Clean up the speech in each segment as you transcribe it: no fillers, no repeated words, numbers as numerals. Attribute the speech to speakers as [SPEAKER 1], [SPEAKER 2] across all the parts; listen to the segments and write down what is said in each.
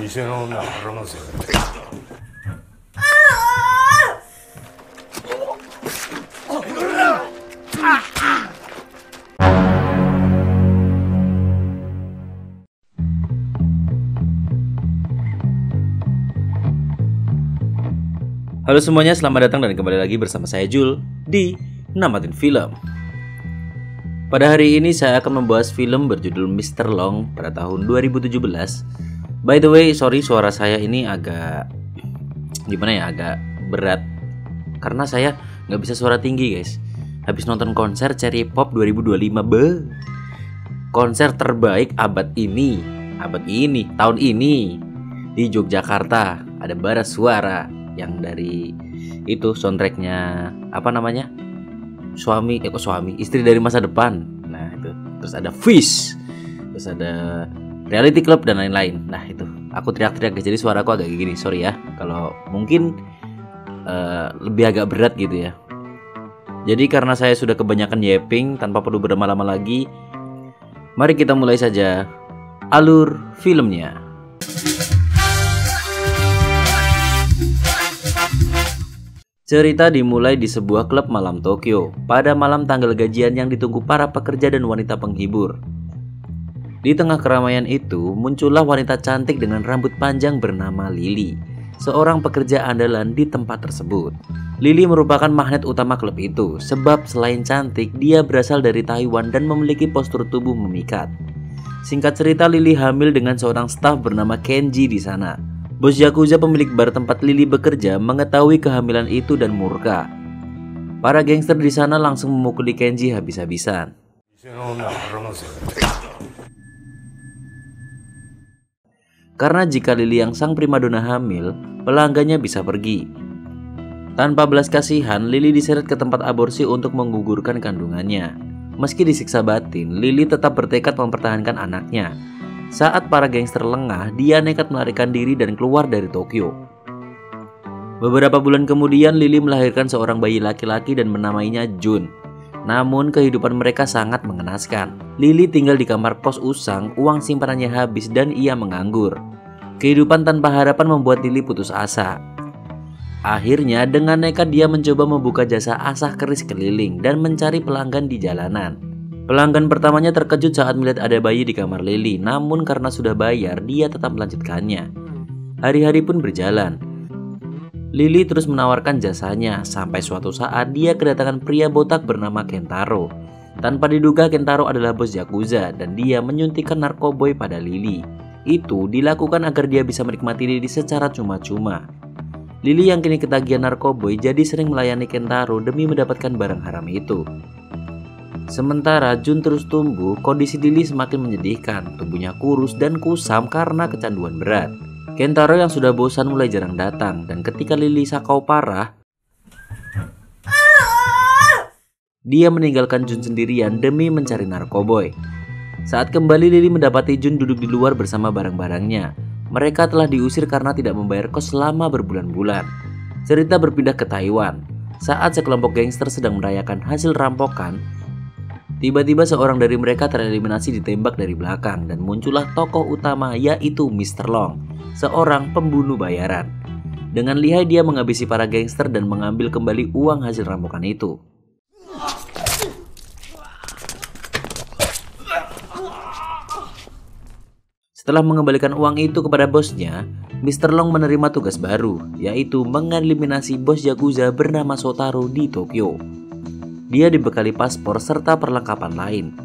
[SPEAKER 1] 店の女は払わせよ。
[SPEAKER 2] Halo semuanya, selamat datang dan kembali lagi bersama saya Jul di Namatin Film. Pada hari ini saya akan membahas film berjudul Mr. Long pada tahun 2017. By the way, sorry suara saya ini agak agak berat karena saya nggak bisa suara tinggi guys. Habis nonton konser Cherry Pop 2025 konser terbaik tahun ini di Yogyakarta. Ada bara suara yang dari itu soundtracknya istri dari masa depan. Nah itu, terus ada Fish, terus ada Reality Club dan lain-lain. Nah itu, aku teriak-teriak guys, jadi suaraku agak gini, sorry ya kalau mungkin lebih agak berat gitu ya. Jadi karena saya sudah kebanyakan yapping, tanpa perlu berlama-lama lagi, mari kita mulai saja alur filmnya. Cerita dimulai di sebuah klub malam Tokyo pada malam tanggal gajian yang ditunggu para pekerja dan wanita penghibur. Di tengah keramaian itu, muncullah wanita cantik dengan rambut panjang bernama Lily, seorang pekerja andalan di tempat tersebut. Lily merupakan magnet utama klub itu, sebab selain cantik, dia berasal dari Taiwan dan memiliki postur tubuh memikat. Singkat cerita, Lily hamil dengan seorang staf bernama Kenji di sana. Bos Yakuza pemilik bar tempat Lily bekerja mengetahui kehamilan itu dan murka. Para gangster di sana langsung memukuli Kenji habis-habisan. Karena jika Lily yang sang primadona hamil, pelanggannya bisa pergi. Tanpa belas kasihan, Lily diseret ke tempat aborsi untuk menggugurkan kandungannya. Meski disiksa batin, Lily tetap bertekad mempertahankan anaknya. Saat para gangster lengah, dia nekat melarikan diri dan keluar dari Tokyo. Beberapa bulan kemudian, Lily melahirkan seorang bayi laki-laki dan menamainya Jun. Namun kehidupan mereka sangat mengenaskan. Lily tinggal di kamar kos usang, uang simpanannya habis dan ia menganggur. Kehidupan tanpa harapan membuat Lily putus asa. Akhirnya dengan nekat dia mencoba membuka jasa asah keris keliling dan mencari pelanggan di jalanan. Pelanggan pertamanya terkejut saat melihat ada bayi di kamar Lily, namun karena sudah bayar, dia tetap melanjutkannya. Hari-hari pun berjalan. Lily terus menawarkan jasanya, sampai suatu saat dia kedatangan pria botak bernama Kentaro. Tanpa diduga, Kentaro adalah bos Yakuza dan dia menyuntikkan narkoboy pada Lily. Itu dilakukan agar dia bisa menikmati Lily secara cuma-cuma. Lily yang kini ketagihan narkoboy jadi sering melayani Kentaro demi mendapatkan barang haram itu. Sementara Jun terus tumbuh, kondisi Lily semakin menyedihkan. Tubuhnya kurus dan kusam karena kecanduan berat. Kentaro yang sudah bosan mulai jarang datang, dan ketika Lily sakau parah, dia meninggalkan Jun sendirian demi mencari narkoboy. Saat kembali, Lily mendapati Jun duduk di luar bersama barang-barangnya. Mereka telah diusir karena tidak membayar kos selama berbulan-bulan. Cerita berpindah ke Taiwan. Saat sekelompok gangster sedang merayakan hasil rampokan, tiba-tiba seorang dari mereka tereliminasi ditembak dari belakang dan muncullah tokoh utama, yaitu Mr. Long, seorang pembunuh bayaran. Dengan lihai dia menghabisi para gangster dan mengambil kembali uang hasil rampokan itu. Setelah mengembalikan uang itu kepada bosnya, Mr. Long menerima tugas baru, yaitu mengeliminasi bos Yakuza bernama Shotaro di Tokyo. Dia dibekali paspor serta perlengkapan lain.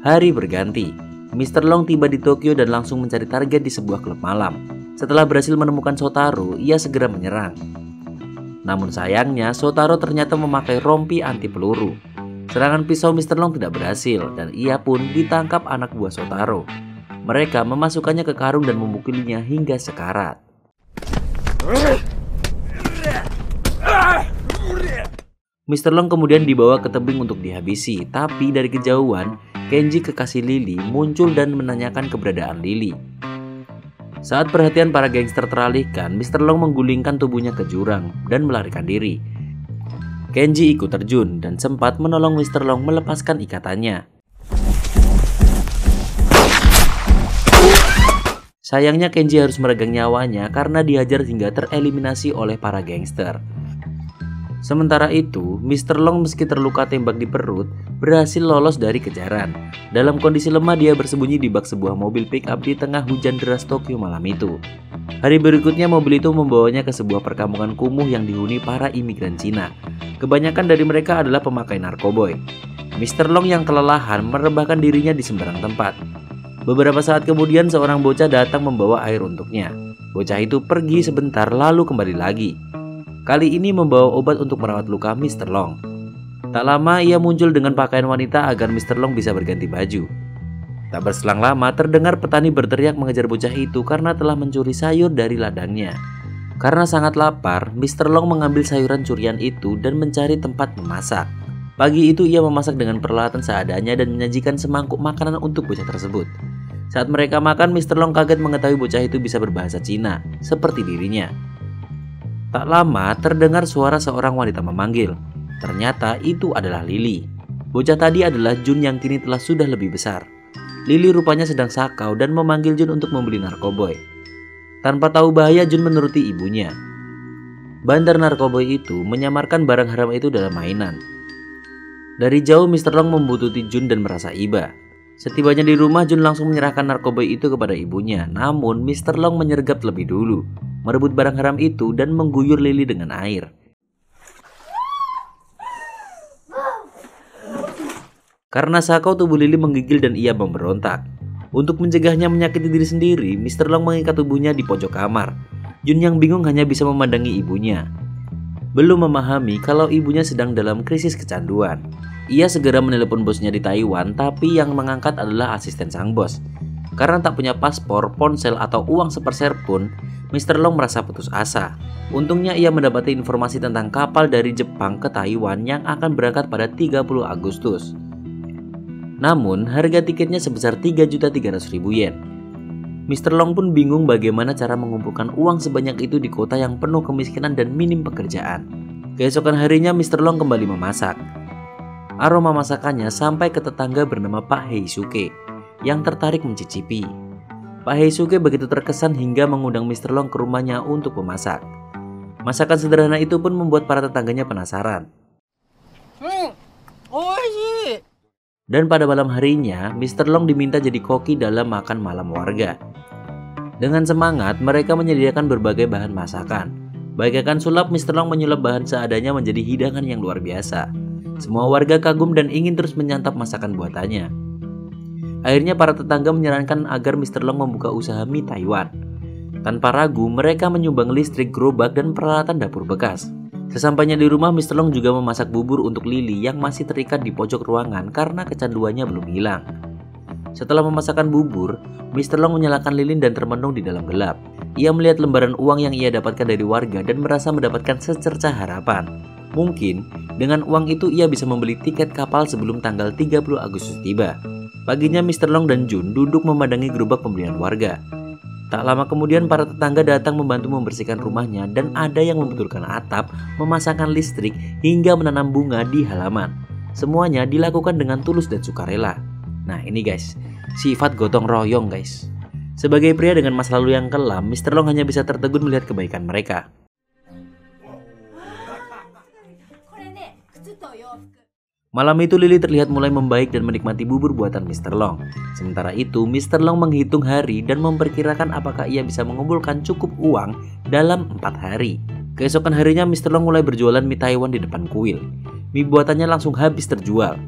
[SPEAKER 2] Hari berganti, Mr. Long tiba di Tokyo dan langsung mencari target di sebuah klub malam. Setelah berhasil menemukan Shotaro, ia segera menyerang. Namun sayangnya, Shotaro ternyata memakai rompi anti peluru. Serangan pisau Mr. Long tidak berhasil dan ia pun ditangkap anak buah Shotaro. Mereka memasukkannya ke karung dan memukulinya hingga sekarat. Mr. Long kemudian dibawa ke tebing untuk dihabisi, tapi dari kejauhan, Kenji kekasih Lily muncul dan menanyakan keberadaan Lily. Saat perhatian para gangster teralihkan, Mr. Long menggulingkan tubuhnya ke jurang dan melarikan diri. Kenji ikut terjun dan sempat menolong Mr. Long melepaskan ikatannya. Sayangnya Kenji harus meregang nyawanya karena dihajar hingga tereliminasi oleh para gangster. Sementara itu, Mr. Long meski terluka tembak di perut, berhasil lolos dari kejaran. Dalam kondisi lemah, dia bersembunyi di bak sebuah mobil pick-up di tengah hujan deras Tokyo malam itu. Hari berikutnya, mobil itu membawanya ke sebuah perkampungan kumuh yang dihuni para imigran Cina. Kebanyakan dari mereka adalah pemakai narkoboy. Mr. Long yang kelelahan merebahkan dirinya di sembarang tempat. Beberapa saat kemudian, seorang bocah datang membawa air untuknya. Bocah itu pergi sebentar lalu kembali lagi. Kali ini membawa obat untuk merawat luka Mr. Long. Tak lama ia muncul dengan pakaian wanita agar Mr. Long bisa berganti baju. Tak berselang lama terdengar petani berteriak mengejar bocah itu karena telah mencuri sayur dari ladangnya. Karena sangat lapar, Mr. Long mengambil sayuran curian itu dan mencari tempat memasak. Pagi itu ia memasak dengan peralatan seadanya dan menyajikan semangkuk makanan untuk bocah tersebut. Saat mereka makan, Mr. Long kaget mengetahui bocah itu bisa berbahasa Cina, seperti dirinya. Tak lama terdengar suara seorang wanita memanggil. Ternyata itu adalah Lily. Bocah tadi adalah Jun yang kini telah sudah lebih besar. Lily rupanya sedang sakau dan memanggil Jun untuk membeli narkoboy. Tanpa tahu bahaya, Jun menuruti ibunya. Bandar narkoboy itu menyamarkan barang haram itu dalam mainan. Dari jauh Mr. Long membututi Jun dan merasa iba. Setibanya di rumah, Jun langsung menyerahkan narkoboy itu kepada ibunya. Namun Mr. Long menyergap terlebih dulu, merebut barang haram itu dan mengguyur Lily dengan air. Karena sakau, tubuh Lily menggigil dan ia memberontak. Untuk mencegahnya menyakiti diri sendiri, Mr. Long mengikat tubuhnya di pojok kamar. Jun yang bingung hanya bisa memandangi ibunya. Belum memahami kalau ibunya sedang dalam krisis kecanduan. Ia segera menelepon bosnya di Taiwan, tapi yang mengangkat adalah asisten sang bos. Karena tak punya paspor, ponsel, atau uang seperser pun, Mr. Long merasa putus asa. Untungnya ia mendapati informasi tentang kapal dari Jepang ke Taiwan yang akan berangkat pada 30 Agustus. Namun, harga tiketnya sebesar 3.300.000 yen. Mr. Long pun bingung bagaimana cara mengumpulkan uang sebanyak itu di kota yang penuh kemiskinan dan minim pekerjaan. Keesokan harinya Mr. Long kembali memasak. Aroma masakannya sampai ke tetangga bernama Pak Heisuke yang tertarik mencicipi. Pak Heisuke begitu terkesan hingga mengundang Mr. Long ke rumahnya untuk memasak. Masakan sederhana itu pun membuat para tetangganya penasaran. Dan pada malam harinya, Mr. Long diminta jadi koki dalam makan malam warga. Dengan semangat, mereka menyediakan berbagai bahan masakan. Bagaikan sulap, Mr. Long menyulap bahan seadanya menjadi hidangan yang luar biasa. Semua warga kagum dan ingin terus menyantap masakan buatannya. Akhirnya para tetangga menyarankan agar Mr. Long membuka usaha mie Taiwan. Tanpa ragu, mereka menyumbang listrik, gerobak, dan peralatan dapur bekas. Sesampainya di rumah, Mr. Long juga memasak bubur untuk Lily yang masih terikat di pojok ruangan karena kecanduannya belum hilang. Setelah memasakkan bubur, Mr. Long menyalakan lilin dan termenung di dalam gelap. Ia melihat lembaran uang yang ia dapatkan dari warga dan merasa mendapatkan secercah harapan. Mungkin dengan uang itu ia bisa membeli tiket kapal sebelum tanggal 30 Agustus tiba. Paginya Mr. Long dan Jun duduk memandangi gerobak pembelian warga. Tak lama kemudian para tetangga datang membantu membersihkan rumahnya dan ada yang membetulkan atap, memasangkan listrik, hingga menanam bunga di halaman. Semuanya dilakukan dengan tulus dan sukarela. Nah ini guys, sifat gotong royong guys. Sebagai pria dengan masa lalu yang kelam, Mr. Long hanya bisa tertegun melihat kebaikan mereka. Malam itu Lily terlihat mulai membaik dan menikmati bubur buatan Mr. Long. Sementara itu Mr. Long menghitung hari dan memperkirakan apakah ia bisa mengumpulkan cukup uang dalam 4 hari. Keesokan harinya Mr. Long mulai berjualan mie Taiwan di depan kuil. Mie buatannya langsung habis terjual.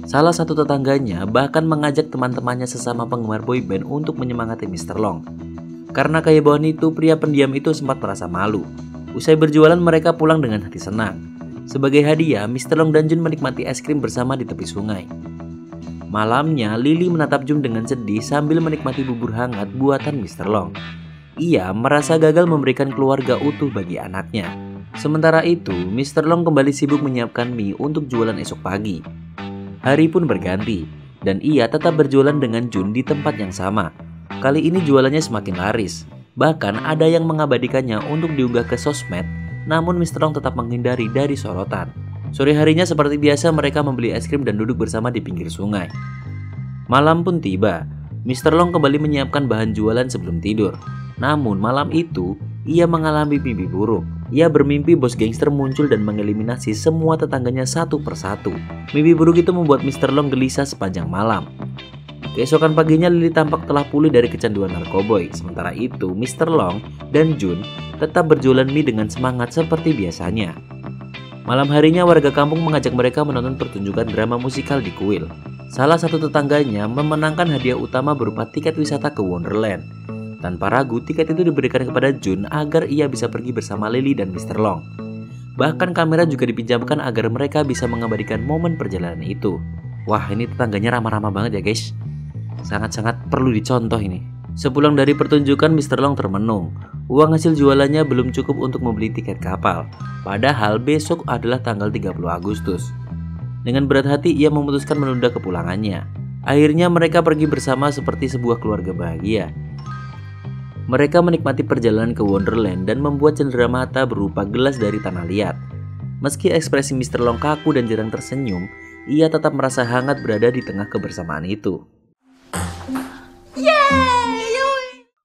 [SPEAKER 2] Salah satu tetangganya bahkan mengajak teman-temannya sesama penggemar boyband untuk menyemangati Mr. Long. Karena kehebohan itu, pria pendiam itu sempat merasa malu. Usai berjualan, mereka pulang dengan hati senang. Sebagai hadiah, Mr. Long dan Jun menikmati es krim bersama di tepi sungai. Malamnya, Lily menatap Jun dengan sedih sambil menikmati bubur hangat buatan Mr. Long. Ia merasa gagal memberikan keluarga utuh bagi anaknya. Sementara itu, Mr. Long kembali sibuk menyiapkan mie untuk jualan esok pagi. Hari pun berganti, dan ia tetap berjualan dengan Jun di tempat yang sama. Kali ini jualannya semakin laris. Bahkan ada yang mengabadikannya untuk diunggah ke sosmed. Namun Mr. Long tetap menghindari dari sorotan. Sore harinya seperti biasa mereka membeli es krim dan duduk bersama di pinggir sungai. Malam pun tiba. Mr. Long kembali menyiapkan bahan jualan sebelum tidur. Namun malam itu, ia mengalami mimpi buruk. Ia bermimpi bos gangster muncul dan mengeliminasi semua tetangganya satu persatu. Mimpi buruk itu membuat Mr. Long gelisah sepanjang malam. Keesokan paginya Lily tampak telah pulih dari kecanduan narkoboy. Sementara itu, Mr. Long dan Jun tetap berjualan mie dengan semangat seperti biasanya. Malam harinya warga kampung mengajak mereka menonton pertunjukan drama musikal di kuil. Salah satu tetangganya memenangkan hadiah utama berupa tiket wisata ke Wonderland. Tanpa ragu, tiket itu diberikan kepada Jun agar ia bisa pergi bersama Lily dan Mr. Long. Bahkan kamera juga dipinjamkan agar mereka bisa mengabadikan momen perjalanan itu. Wah, ini tetangganya ramah-ramah banget ya guys. Sangat-sangat perlu dicontoh ini. Sepulang dari pertunjukan, Mr. Long termenung. Uang hasil jualannya belum cukup untuk membeli tiket kapal. Padahal besok adalah tanggal 30 Agustus. Dengan berat hati ia memutuskan menunda kepulangannya. Akhirnya mereka pergi bersama seperti sebuah keluarga bahagia. Mereka menikmati perjalanan ke Wonderland dan membuat cenderamata berupa gelas dari tanah liat. Meski ekspresi Mr. Long kaku dan jarang tersenyum, ia tetap merasa hangat berada di tengah kebersamaan itu.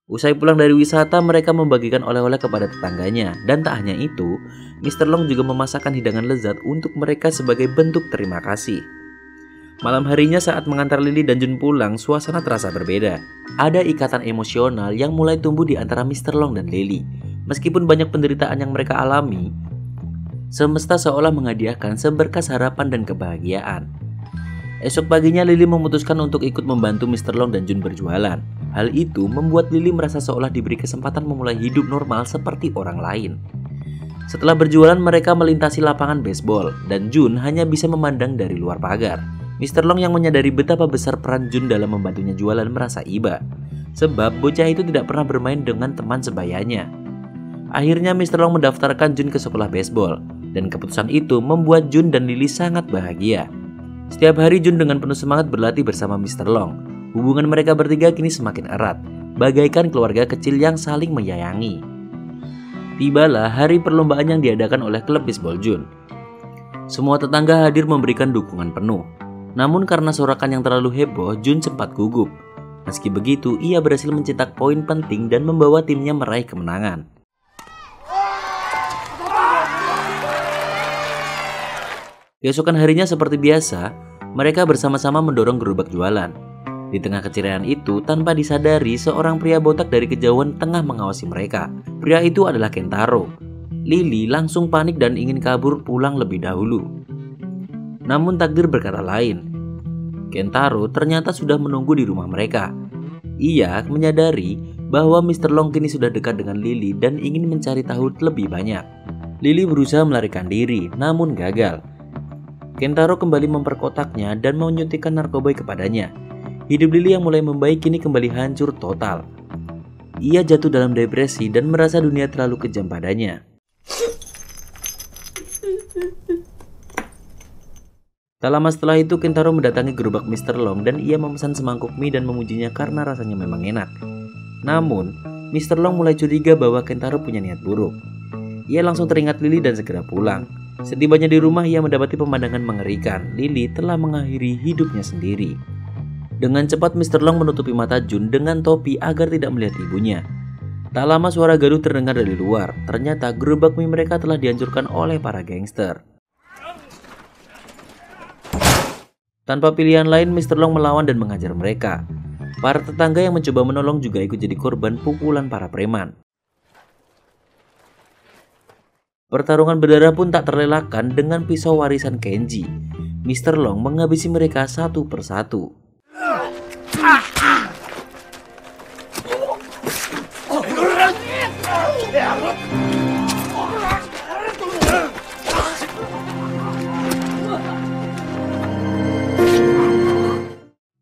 [SPEAKER 2] Usai pulang dari wisata, mereka membagikan oleh-oleh kepada tetangganya. Dan tak hanya itu, Mr. Long juga memasakkan hidangan lezat untuk mereka sebagai bentuk terima kasih. Malam harinya saat mengantar Lily dan Jun pulang, suasana terasa berbeda. Ada ikatan emosional yang mulai tumbuh di antara Mr. Long dan Lily. Meskipun banyak penderitaan yang mereka alami, semesta seolah menghadiahkan seberkas harapan dan kebahagiaan. Esok paginya Lily memutuskan untuk ikut membantu Mr. Long dan Jun berjualan. Hal itu membuat Lily merasa seolah diberi kesempatan memulai hidup normal seperti orang lain. Setelah berjualan, mereka melintasi lapangan baseball dan Jun hanya bisa memandang dari luar pagar. Mr. Long yang menyadari betapa besar peran Jun dalam membantunya jualan merasa iba, sebab bocah itu tidak pernah bermain dengan teman sebayanya. Akhirnya Mr. Long mendaftarkan Jun ke sekolah baseball, dan keputusan itu membuat Jun dan Lily sangat bahagia. Setiap hari Jun dengan penuh semangat berlatih bersama Mr. Long. Hubungan mereka bertiga kini semakin erat, bagaikan keluarga kecil yang saling menyayangi. Tibalah hari perlombaan yang diadakan oleh klub baseball Jun. Semua tetangga hadir memberikan dukungan penuh. Namun karena sorakan yang terlalu heboh, Jun sempat gugup. Meski begitu, ia berhasil mencetak poin penting dan membawa timnya meraih kemenangan. Keesokan harinya seperti biasa, mereka bersama-sama mendorong gerobak jualan. Di tengah keceriaan itu, tanpa disadari, seorang pria botak dari kejauhan tengah mengawasi mereka. Pria itu adalah Kentaro. Lily langsung panik dan ingin kabur pulang lebih dahulu. Namun takdir berkata lain. Kentaro ternyata sudah menunggu di rumah mereka. Ia menyadari bahwa Mr. Long kini sudah dekat dengan Lily dan ingin mencari tahu lebih banyak. Lily berusaha melarikan diri, namun gagal. Kentaro kembali memperkotaknya dan menyuntikkan narkoba kepadanya. Hidup Lily yang mulai membaik kini kembali hancur total. Ia jatuh dalam depresi dan merasa dunia terlalu kejam padanya. Tak lama setelah itu, Kentaro mendatangi gerobak Mr. Long dan ia memesan semangkuk mie dan memujinya karena rasanya memang enak. Namun, Mr. Long mulai curiga bahwa Kentaro punya niat buruk. Ia langsung teringat Lily dan segera pulang. Setibanya di rumah, ia mendapati pemandangan mengerikan. Lily telah mengakhiri hidupnya sendiri. Dengan cepat Mr. Long menutupi mata Jun dengan topi agar tidak melihat ibunya. Tak lama suara gaduh terdengar dari luar. Ternyata gerobak mie mereka telah dihancurkan oleh para gangster. Tanpa pilihan lain, Mr. Long melawan dan mengajar mereka. Para tetangga yang mencoba menolong juga ikut jadi korban pukulan para preman. Pertarungan berdarah pun tak terelakkan dengan pisau warisan Kenji. Mr. Long menghabisi mereka satu persatu.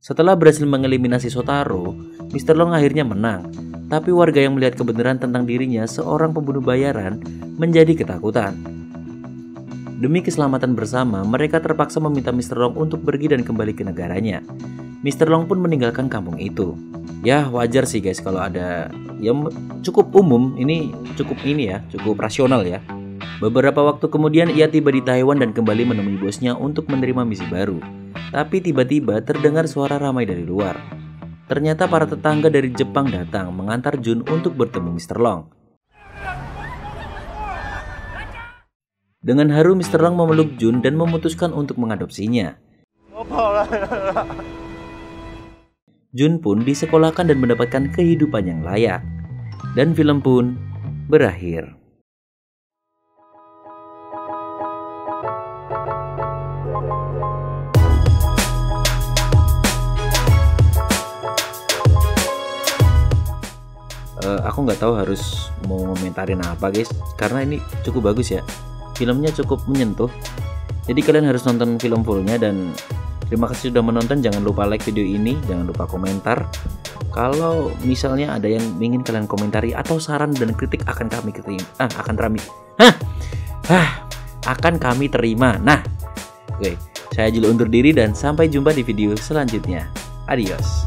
[SPEAKER 2] Setelah berhasil mengeliminasi Shotaro, Mr. Long akhirnya menang. Tapi warga yang melihat kebenaran tentang dirinya seorang pembunuh bayaran menjadi ketakutan. Demi keselamatan bersama, mereka terpaksa meminta Mr. Long untuk pergi dan kembali ke negaranya. Mr. Long pun meninggalkan kampung itu. Ya wajar sih guys kalau ada yang cukup umum, ini cukup rasional ya. Beberapa waktu kemudian ia tiba di Taiwan dan kembali menemui bosnya untuk menerima misi baru. Tapi tiba-tiba terdengar suara ramai dari luar. ternyata para tetangga dari Jepang datang mengantar Jun untuk bertemu Mr. Long. Dengan haru, Mr. Long memeluk Jun dan memutuskan untuk mengadopsinya. Jun pun disekolahkan dan mendapatkan kehidupan yang layak. Dan film pun berakhir. Aku nggak tahu harus mau ngomentarin apa guys, karena ini cukup bagus ya. Filmnya cukup menyentuh. Jadi kalian harus nonton film fullnya. Dan terima kasih sudah menonton. Jangan lupa like video ini, jangan lupa komentar. Kalau misalnya ada yang ingin kalian komentari atau saran dan kritik akan kami terima. Nah, oke, saya Jul undur diri dan sampai jumpa di video selanjutnya. Adios.